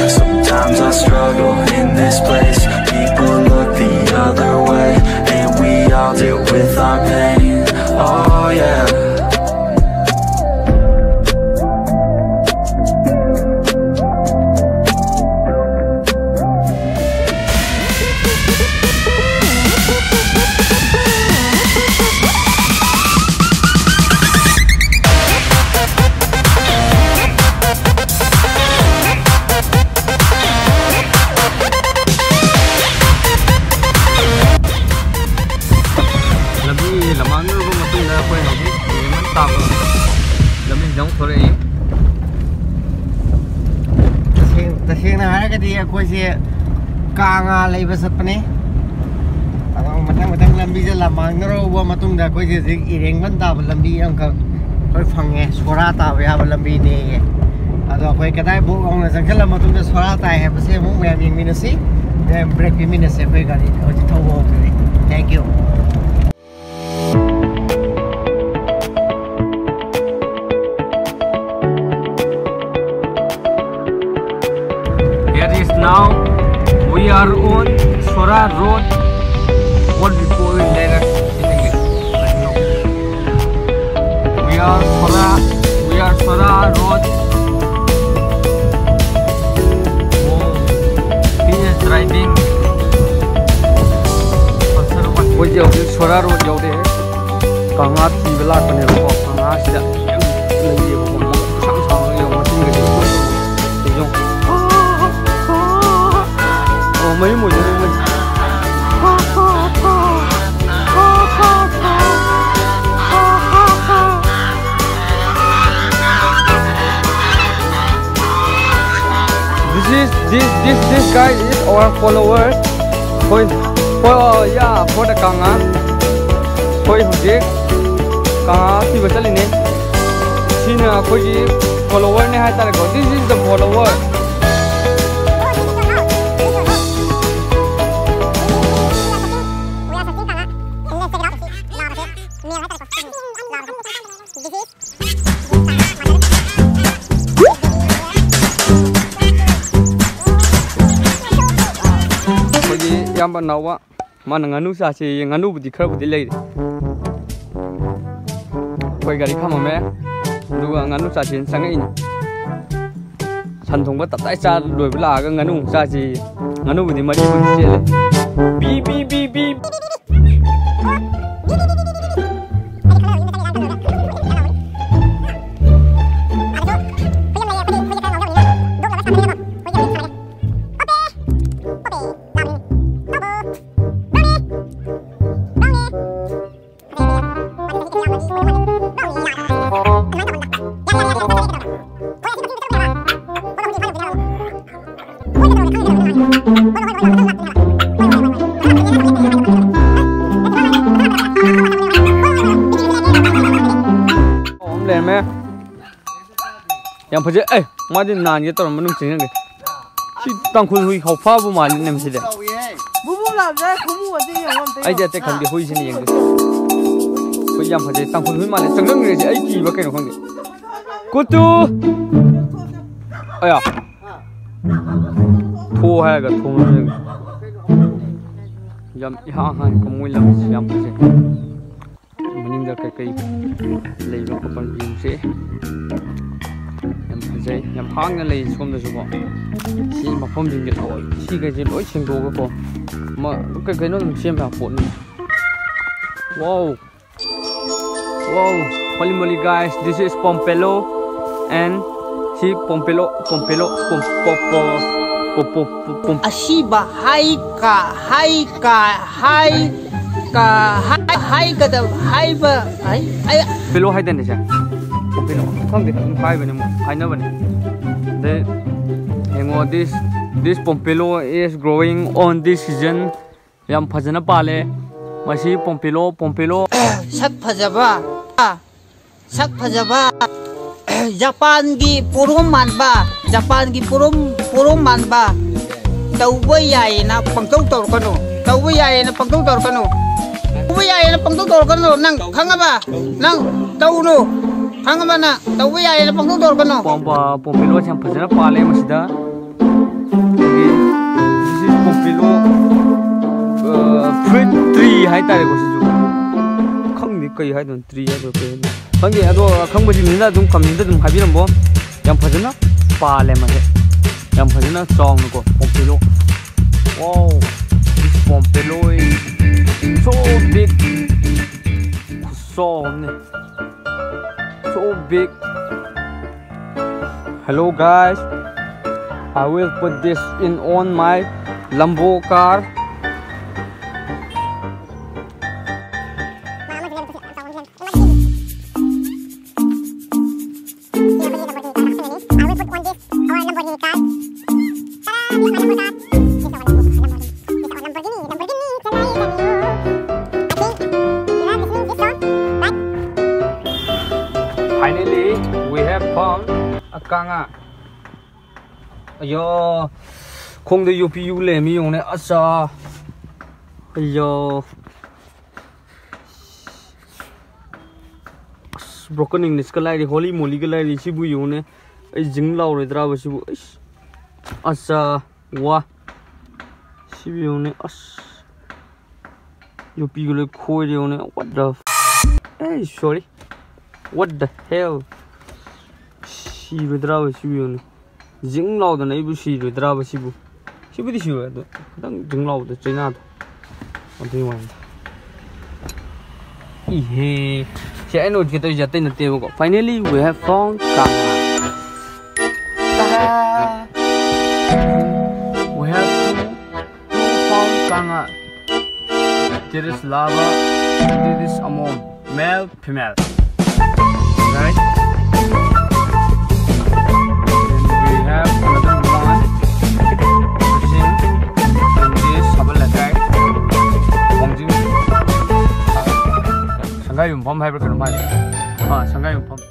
Sometimes I struggle in this place. People look the other way, and we all deal with our pain. Oh yeah. Kanga lay besat pani. Kalau matang lambi je lamang nero wa matung dah kau je ireng benda lambi yang kau fange suara tahu ya lambi ni. Atau kau kedai buang na sangkal matung dah suara tahu ya pasal mung yang minasi, break minasi kau kali kau je tahu kau. Thank you. Here is now. We are on Sora Road. What we call in English? I don't know. We are Sora Road. Oh, he is driving. We are Sora Road. Jauh deh. Kangat si belak punya kok. Kangat sih dah. Lagi sang yang masih gitu. Tengok. Mấy mùi cho nên mình this guy is our follower for the kanga for hujik kanga si bachal ini sina koi follower ne hai tare ko this is the follower. Yang bernawa mana nganu sasi nganu budi kerap budi lagi. Kau gari kamu me, dua nganu sasi sangat ini. Santung betat tak sah dua belah ke nganu sasi nganu budi mari budi cile. Bi. Yang pergi, macam nan kita orang menung cingeng deh. Si tangkul hui kau faham bu malin nem sih deh. Bubu lah, saya kumu aja yang orang. Aja teh kan dia hui sini yang deh. Hui yang pergi tangkul hui malin cingeng deh. Aja ki bagai orang deh. Kutu. Ayah. Thua hai cái thua này. Yang hai kamu yang siapa pergi. Meninggal kai lấy vào cái phần phim sẽ em nhằm hang lên xuống được rồi khi mà không dừng được thôi khi cái gì lỗi trình độ cái cô mà cái nó xem vào phone wow holy moly guys, this is Pompelo and si Pompelo Ashiba hai Below high than this. This pompelo is growing on this season. Yam Pazana Pale, Masi Pompelo. Sak Pajaba, Japan gi porom manba, Japan gi porom manba. Touba yaiyena pangtou kanu. Touba yaiyena pangtou kanu. Touba yaiyena pangtou kanu. Nang khangaba, nang tounu. Khangaba na touba yaiyena pangtou kanu. Pompelo Yam Pazana Pale Masida. This is Pompelo fruit tree. High tide was you. Come the Kai Hidon tree. Fungi Ado Kambajina don't come into them. Have you more? Yam Pazana Pale Mate. Yam Pazana song go Pompelo. Wow, this Pompelo is so big. So big. Hello guys. I will put this in on my Lambo car. Finally, we have found a kanga. Ayo, kung the UPU le mi yung ne asa. Ayo, broken English ka lai holy moly ka lai sibu yung ne. Ay jing lao re draba sibu. Asa wa sibu yung ne as. UPU le koi yung ne. What the? Hey, sorry. What the hell? Sibu draba sibu yung ne. Jing lao the neighbor she with draba sibu. Sibu the shoe. Don't jing lao the China. What do you want? Hey, I know get a in the table. Finally, we have found kanga. We have two found kanga. There is lava. There is among male, female. Right? Have another one fishing in this habal attack Shanghai Pump Hyper Shanghai Pump